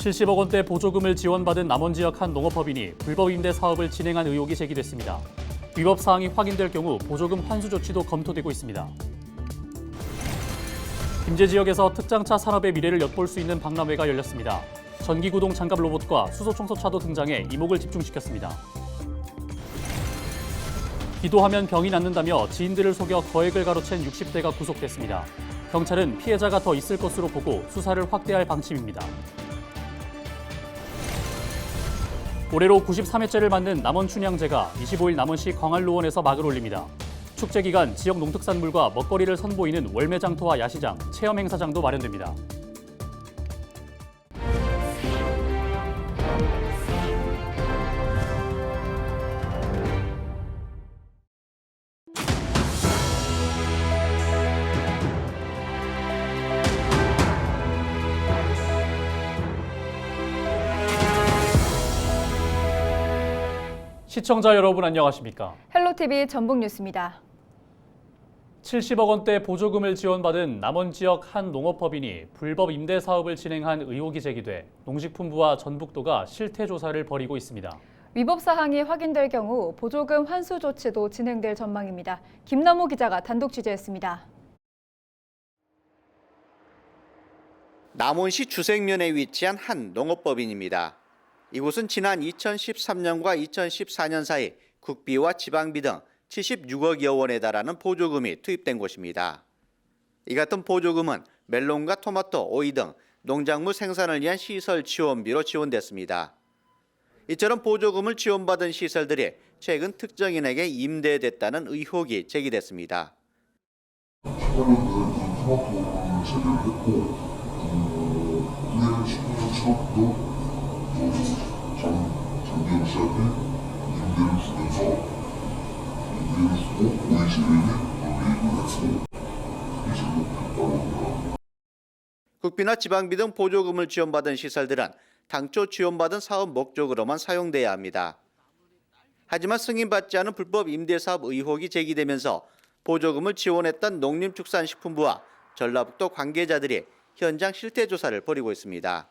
70억 원대 보조금을 지원받은 남원 지역 한 농업법인이 불법 임대 사업을 진행한 의혹이 제기됐습니다. 위법 사항이 확인될 경우 보조금 환수 조치도 검토되고 있습니다. 김제 지역에서 특장차 산업의 미래를 엿볼 수 있는 박람회가 열렸습니다. 전기구동 장갑 로봇과 수소청소차도 등장해 이목을 집중시켰습니다. 기도하면 병이 낫는다며 지인들을 속여 거액을 가로챈 60대가 구속됐습니다. 경찰은 피해자가 더 있을 것으로 보고 수사를 확대할 방침입니다. 올해로 93회째를 맞는 남원춘향제가 25일 남원시 광안로원에서 막을 올립니다. 축제 기간 지역 농특산물과 먹거리를 선보이는 월매장터와 야시장, 체험 행사장도 마련됩니다. 시청자 여러분 안녕하십니까? 헬로티비 전북뉴스입니다. 70억 원대 보조금을 지원받은 남원 지역 한 농업법인이 불법 임대 사업을 진행한 의혹이 제기돼 농식품부와 전북도가 실태 조사를 벌이고 있습니다. 위법 사항이 확인될 경우 보조금 환수 조치도 진행될 전망입니다. 김남호 기자가 단독 취재했습니다. 남원시 주생면에 위치한 한 농업법인입니다. 이곳은 지난 2013년과 2014년 사이 국비와 지방비 등 76억여 원에 달하는 보조금이 투입된 곳입니다. 이 같은 보조금은 멜론과 토마토, 오이 등 농작물 생산을 위한 시설 지원비로 지원됐습니다. 이처럼 보조금을 지원받은 시설들이 최근 특정인에게 임대됐다는 의혹이 제기됐습니다. 토마토를 세대를 했고, 후에 19년 처음부터 장기영 씨한테 임대를 주면서 임대를 주고 오이 세대를 매입을 했고 이직을 했다고 합니다. 국비나 지방비 등 보조금을 지원받은 시설들은 당초 지원받은 사업 목적으로만 사용돼야 합니다. 하지만 승인받지 않은 불법 임대사업 의혹이 제기되면서 보조금을 지원했던 농림축산식품부와 전라북도 관계자들이 현장 실태조사를 벌이고 있습니다.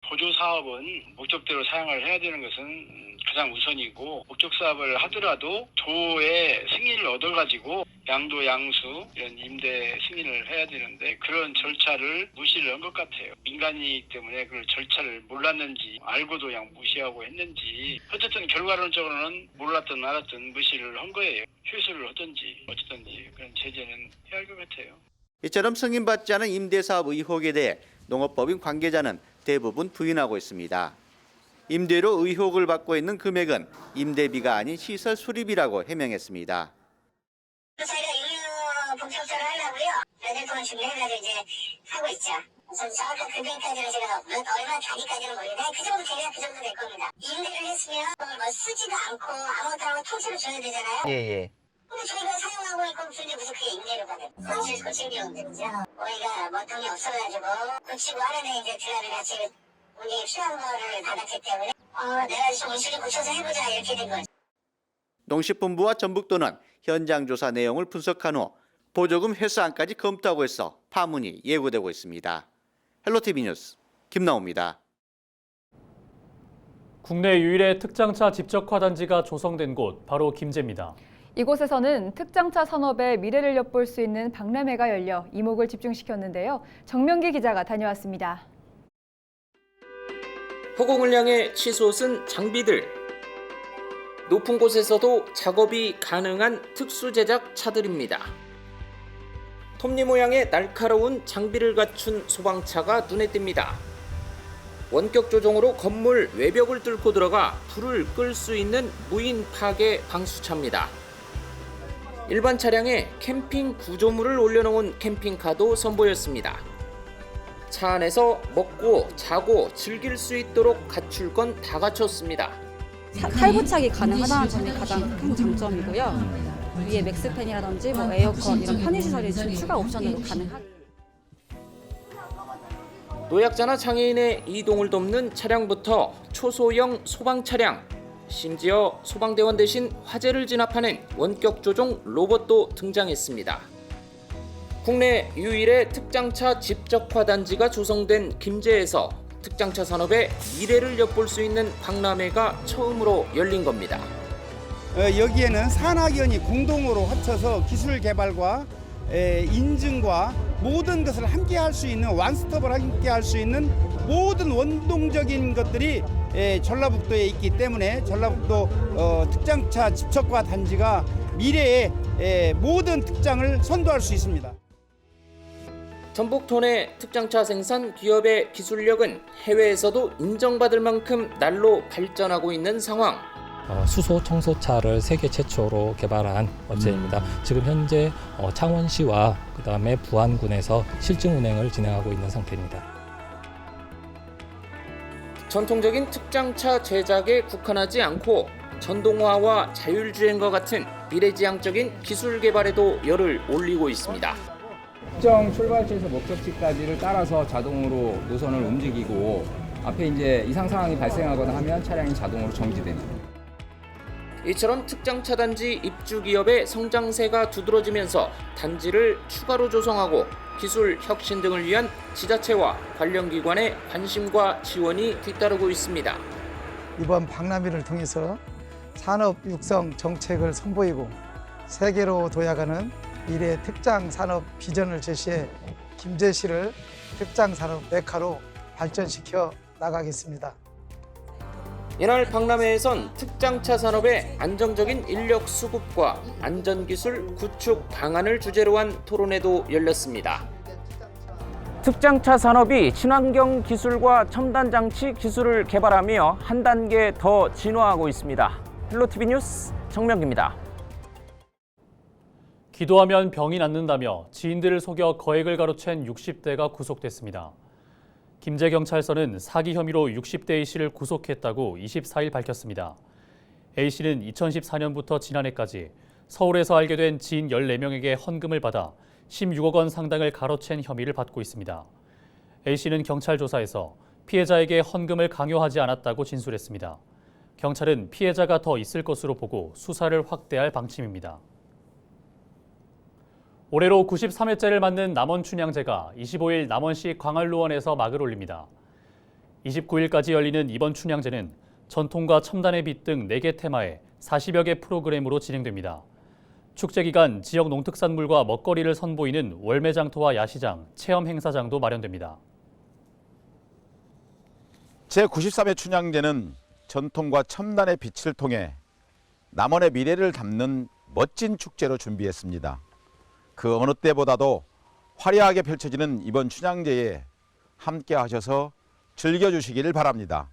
보조 사업은 목적대로 사용을 해야 되는 것은 가장 우선이고, 목적 사업을 하더라도 도의 승인을 얻어가지고 양도 양수 이런 임대 승인을 해야 되는데 그런 절차를 무시를 한 것 같아요. 민간이기 때문에 그 절차를 몰랐는지 알고도 그냥 무시하고 했는지, 어쨌든 결과론적으로는 몰랐든 알았든 무시를 한 거예요. 휴수를 하든지 어쨌든지 그런 제재는 해야 할 것 같아요. 이처럼 승인받지 않은 임대사업 의혹에 대해 농업법인 관계자는 대부분 부인하고 있습니다. 임대료 의혹을 받고 있는 금액은 임대비가 아닌 시설 수리비라고 해명했습니다. 저희가 유료 복잡처를 하려고요. 몇 년 동안 준비해가지고 이제 하고 있죠. 우선 정확한 금액까지는 제가 얼마 단위까지는 모르겠는데 그 정도 되면 그 정도 될 겁니다. 임대를 했으면 뭐 쓰지도 않고 아무것도 안 하고 통째로 줘야 되잖아요. 예. 근데 저희가 사용하고 있고 무슨 무슨 그게 임대료가 돼요. 고칠 비용들이죠. 오히려 뭐 돈이 없어가지고 고치고 하려면 이제 드라를 같이 운영이 필요한 거를 받았기 때문에 내가 좀 온실을 고쳐서 해보자 이렇게 된 거죠. 농식품부와 전북도는 현장 조사 내용을 분석한 후 보조금 회수안까지 검토하고 있어 파문이 예고되고 있습니다. 헬로티비 뉴스 김나호입니다. 국내 유일의 특장차 집적화 단지가 조성된 곳 바로 김제입니다. 이곳에서는 특장차 산업의 미래를 엿볼 수 있는 박람회가 열려 이목을 집중시켰는데요. 정명기 기자가 다녀왔습니다. 허공을 향해 치솟은 장비들. 높은 곳에서도 작업이 가능한 특수 제작 차들입니다. 톱니 모양의 날카로운 장비를 갖춘 소방차가 눈에 띕니다. 원격 조종으로 건물 외벽을 뚫고 들어가 불을 끌 수 있는 무인 파괴 방수차입니다. 일반 차량에 캠핑 구조물을 올려놓은 캠핑카도 선보였습니다. 차 안에서 먹고 자고 즐길 수 있도록 갖출 건 다 갖췄습니다. 탈부착이 가능하다는 점이 가장 큰 장점이고요. 위에 맥스팬이라든지 뭐 에어컨 이런 편의시설이 추가 옵션으로 가능하고. 노약자나 장애인의 이동을 돕는 차량부터 초소형 소방 차량, 심지어 소방대원 대신 화재를 진압하는 원격 조종 로봇도 등장했습니다. 국내 유일의 특장차 집적화 단지가 조성된 김제에서 특장차 산업의 미래를 엿볼 수 있는 박람회가 처음으로 열린 겁니다. 여기에는 산학연이 공동으로 합쳐서 기술 개발과 인증과 모든 것을 함께 할 수 있는 원스톱을 함께 할 수 있는 모든 원동적인 것들이 전라북도에 있기 때문에 전라북도 특장차 집적과 단지가 미래의 모든 특장을 선도할 수 있습니다. 전북도 내 특장차 생산 기업의 기술력은 해외에서도 인정받을 만큼 날로 발전하고 있는 상황. 수소 청소차를 세계 최초로 개발한 업체입니다. 지금 현재 창원시와 그다음에 부안군에서 실증 운행을 진행하고 있는 상태입니다. 전통적인 특장차 제작에 국한하지 않고 전동화와 자율주행과 같은 미래지향적인 기술 개발에도 열을 올리고 있습니다. 특정 출발지에서 목적지까지를 따라서 자동으로 노선을 움직이고 앞에 이제 이상 상황이 발생하거나 하면 차량이 자동으로 정지됩니다. 이처럼 특장차 단지 입주 기업의 성장세가 두드러지면서 단지를 추가로 조성하고 기술 혁신 등을 위한 지자체와 관련 기관의 관심과 지원이 뒤따르고 있습니다. 이번 박람회를 통해서 산업 육성 정책을 선보이고 세계로 도약하는 미래 특장 산업 비전을 제시해 김제시를 특장 산업 메카로 발전시켜 나가겠습니다. 이날 박람회에선 특장차 산업의 안정적인 인력 수급과 안전기술 구축 방안을 주제로 한 토론회도 열렸습니다. 특장차 산업이 친환경 기술과 첨단 장치 기술을 개발하며 한 단계 더 진화하고 있습니다. 헬로티비 뉴스 정명기입니다. 기도하면 병이 낫는다며 지인들을 속여 거액을 가로챈 60대가 구속됐습니다. 김제경찰서는 사기 혐의로 60대 A씨를 구속했다고 24일 밝혔습니다. A씨는 2014년부터 지난해까지 서울에서 알게 된 지인 14명에게 헌금을 받아 16억 원 상당을 가로챈 혐의를 받고 있습니다. A씨는 경찰 조사에서 피해자에게 헌금을 강요하지 않았다고 진술했습니다. 경찰은 피해자가 더 있을 것으로 보고 수사를 확대할 방침입니다. 올해로 93회째를 맞는 남원춘향제가 25일 남원시 광활루원에서 막을 올립니다. 29일까지 열리는 이번 춘향제는 전통과 첨단의 빛 등 4개 테마에 40여 개 프로그램으로 진행됩니다. 축제 기간 지역 농특산물과 먹거리를 선보이는 월매장터와 야시장, 체험 행사장도 마련됩니다. 제93회 춘향제는 전통과 첨단의 빛을 통해 남원의 미래를 담는 멋진 축제로 준비했습니다. 그 어느 때보다도 화려하게 펼쳐지는 이번 춘향제에 함께 하셔서 즐겨주시기를 바랍니다.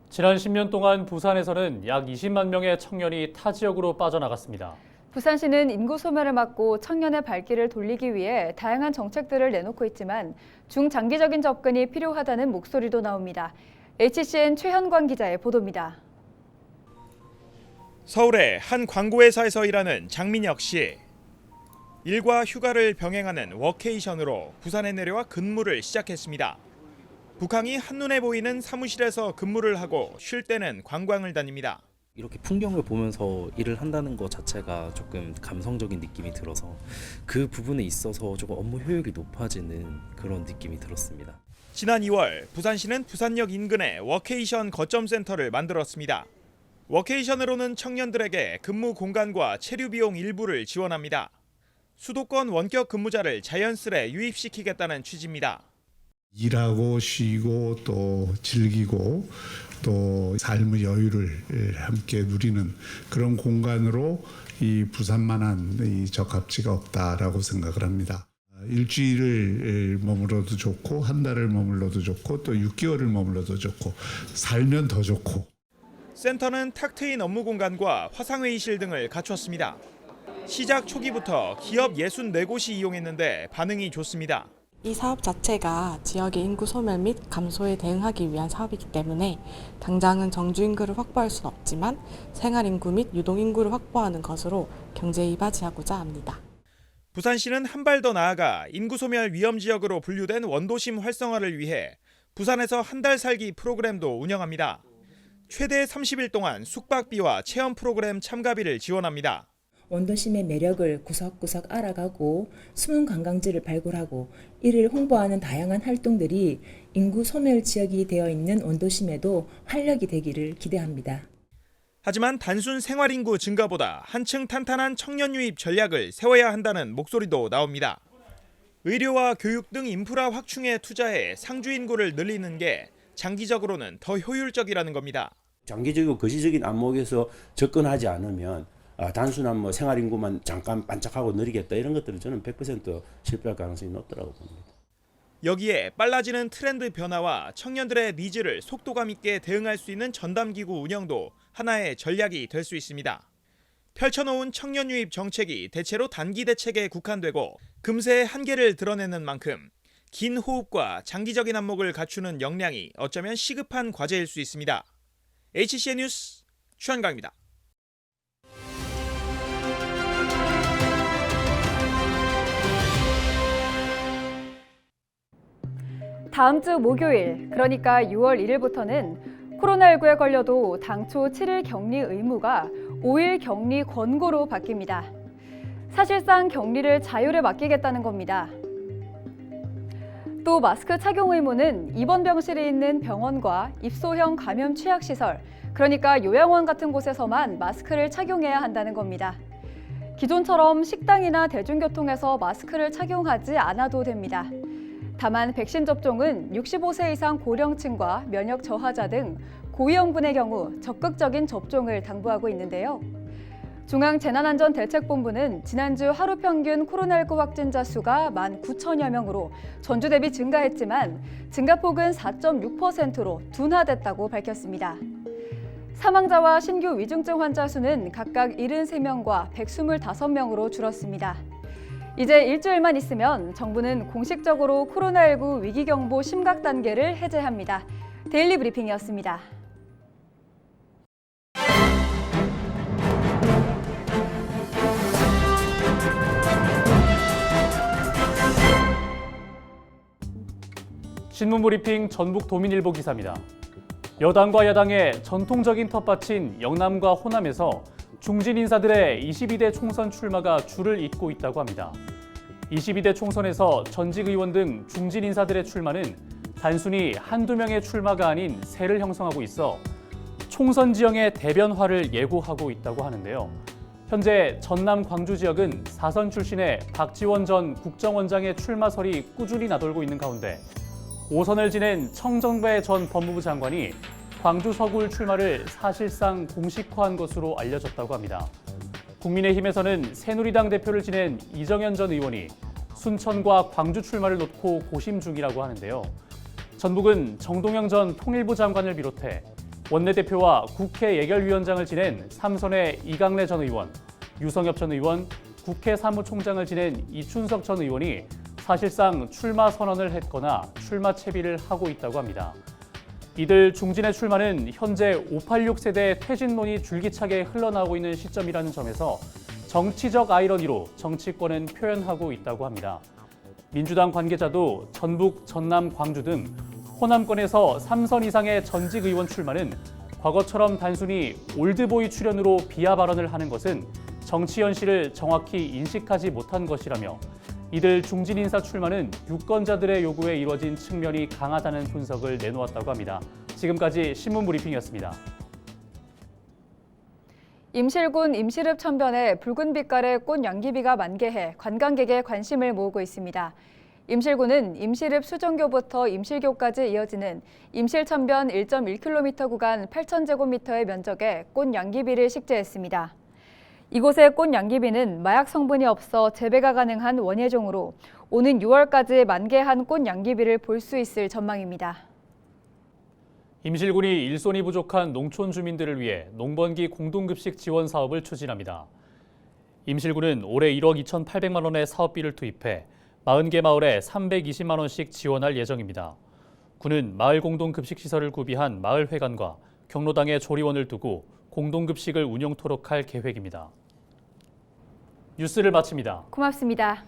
지난 10년 동안 부산에서는 약 20만 명의 청년이 타 지역으로 빠져나갔습니다. 부산시는 인구 소멸을 막고 청년의 발길을 돌리기 위해 다양한 정책들을 내놓고 있지만 중장기적인 접근이 필요하다는 목소리도 나옵니다. HCN 최현광 기자의 보도입니다. 서울의 한 광고회사에서 일하는 장민혁 씨. 일과 휴가를 병행하는 워케이션으로 부산에 내려와 근무를 시작했습니다. 북항이 한눈에 보이는 사무실에서 근무를 하고 쉴 때는 관광을 다닙니다. 이렇게 풍경을 보면서 일을 한다는 것 자체가 조금 감성적인 느낌이 들어서 그 부분에 있어서 조금 업무 효율이 높아지는 그런 느낌이 들었습니다. 지난 2월 부산시는 부산역 인근에 워케이션 거점센터를 만들었습니다. 워케이션으로는 청년들에게 근무 공간과 체류 비용 일부를 지원합니다. 수도권 원격 근무자를 자연스레 유입시키겠다는 취지입니다. 일하고 쉬고 또 즐기고 또 삶의 여유를 함께 누리는 그런 공간으로 이 부산만한 이 적합지가 없다라고 생각을 합니다. 일주일을 머물러도 좋고 한 달을 머물러도 좋고 또 6개월을 머물러도 좋고 살면 더 좋고. 센터는 탁 트인 업무 공간과 화상회의실 등을 갖췄습니다. 시작 초기부터 기업 64곳이 이용했는데 반응이 좋습니다. 이 사업 자체가 지역의 인구 소멸 및 감소에 대응하기 위한 사업이기 때문에 당장은 정주 인구를 확보할 수는 없지만 생활 인구 및 유동 인구를 확보하는 것으로 경제에 이바지하고자 합니다. 부산시는 한 발 더 나아가 인구 소멸 위험 지역으로 분류된 원도심 활성화를 위해 부산에서 한 달 살기 프로그램도 운영합니다. 최대 30일 동안 숙박비와 체험 프로그램 참가비를 지원합니다. 원도심의 매력을 구석구석 알아가고 숨은 관광지를 발굴하고 이를 홍보하는 다양한 활동들이 인구 소멸 지역이 되어 있는 원도심에도 활력이 되기를 기대합니다. 하지만 단순 생활인구 증가보다 한층 탄탄한 청년 유입 전략을 세워야 한다는 목소리도 나옵니다. 의료와 교육 등 인프라 확충에 투자해 상주 인구를 늘리는 게 장기적으로는 더 효율적이라는 겁니다. 장기적이고 거시적인 안목에서 접근하지 않으면 단순한 생활 인구만 잠깐 반짝하고 느리겠다 이런 것들은 저는 100% 실패할 가능성이 높다고 봅니다. 여기에 빨라지는 트렌드 변화와 청년들의 니즈를 속도감 있게 대응할 수 있는 전담기구 운영도 하나의 전략이 될 수 있습니다. 펼쳐놓은 청년 유입 정책이 대체로 단기 대책에 국한되고 금세의 한계를 드러내는 만큼 긴 호흡과 장기적인 안목을 갖추는 역량이 어쩌면 시급한 과제일 수 있습니다. HCN 뉴스 최한강입니다. 다음 주 목요일, 그러니까 6월 1일부터는 코로나19에 걸려도 당초 7일 격리 의무가 5일 격리 권고로 바뀝니다. 사실상 격리를 자유를 맡기겠다는 겁니다. 또 마스크 착용 의무는 입원 병실에 있는 병원과 입소형 감염 취약시설, 그러니까 요양원 같은 곳에서만 마스크를 착용해야 한다는 겁니다. 기존처럼 식당이나 대중교통에서 마스크를 착용하지 않아도 됩니다. 다만 백신 접종은 65세 이상 고령층과 면역 저하자 등 고위험군의 경우 적극적인 접종을 당부하고 있는데요. 중앙재난안전대책본부는 지난주 하루 평균 코로나19 확진자 수가 19,000여 명으로 전주 대비 증가했지만 증가폭은 4.6%로 둔화됐다고 밝혔습니다. 사망자와 신규 위중증 환자 수는 각각 73명과 125명으로 줄었습니다. 이제 일주일만 있으면 정부는 공식적으로 코로나19 위기경보 심각 단계를 해제합니다. 데일리 브리핑이었습니다. 신문 브리핑 전북 도민일보 기사입니다. 여당과 야당의 전통적인 텃밭인 영남과 호남에서 중진 인사들의 22대 총선 출마가 줄을 잇고 있다고 합니다. 22대 총선에서 전직 의원 등 중진 인사들의 출마는 단순히 한두 명의 출마가 아닌 세를 형성하고 있어 총선 지형의 대변화를 예고하고 있다고 하는데요. 현재 전남 광주 지역은 4선 출신의 박지원 전 국정원장의 출마설이 꾸준히 나돌고 있는 가운데 5선을 지낸 청정배 전 법무부 장관이 광주 서구을 출마를 사실상 공식화한 것으로 알려졌다고 합니다. 국민의힘에서는 새누리당 대표를 지낸 이정현 전 의원이 순천과 광주 출마를 놓고 고심 중이라고 하는데요. 전북은 정동영 전 통일부 장관을 비롯해 원내대표와 국회 예결위원장을 지낸 3선의 이강래 전 의원, 유성엽 전 의원, 국회 사무총장을 지낸 이춘석 전 의원이 사실상 출마 선언을 했거나 출마 채비를 하고 있다고 합니다. 이들 중진의 출마는 현재 586 세대의 퇴진론이 줄기차게 흘러나오고 있는 시점이라는 점에서 정치적 아이러니로 정치권은 표현하고 있다고 합니다. 민주당 관계자도 전북, 전남, 광주 등 호남권에서 3선 이상의 전직 의원 출마는 과거처럼 단순히 올드보이 출연으로 비하 발언을 하는 것은 정치 현실을 정확히 인식하지 못한 것이라며 이들 중진 인사 출마는 유권자들의 요구에 이루어진 측면이 강하다는 분석을 내놓았다고 합니다. 지금까지 신문 브리핑이었습니다. 임실군 임실읍 천변에 붉은 빛깔의 꽃 연기비가 만개해 관광객의 관심을 모으고 있습니다. 임실군은 임실읍 수정교부터 임실교까지 이어지는 임실천변 1.1km 구간 8,000제곱미터의 면적에 꽃 연기비를 식재했습니다. 이곳의 꽃 양귀비는 마약 성분이 없어 재배가 가능한 원예종으로 오는 6월까지 만개한 꽃 양귀비를 볼 수 있을 전망입니다. 임실군이 일손이 부족한 농촌 주민들을 위해 농번기 공동급식 지원 사업을 추진합니다. 임실군은 올해 1억 2,800만 원의 사업비를 투입해 40개 마을에 320만 원씩 지원할 예정입니다. 군은 마을 공동급식시설을 구비한 마을회관과 경로당에 조리원을 두고 공동급식을 운영토록 할 계획입니다. 뉴스를 마칩니다. 고맙습니다.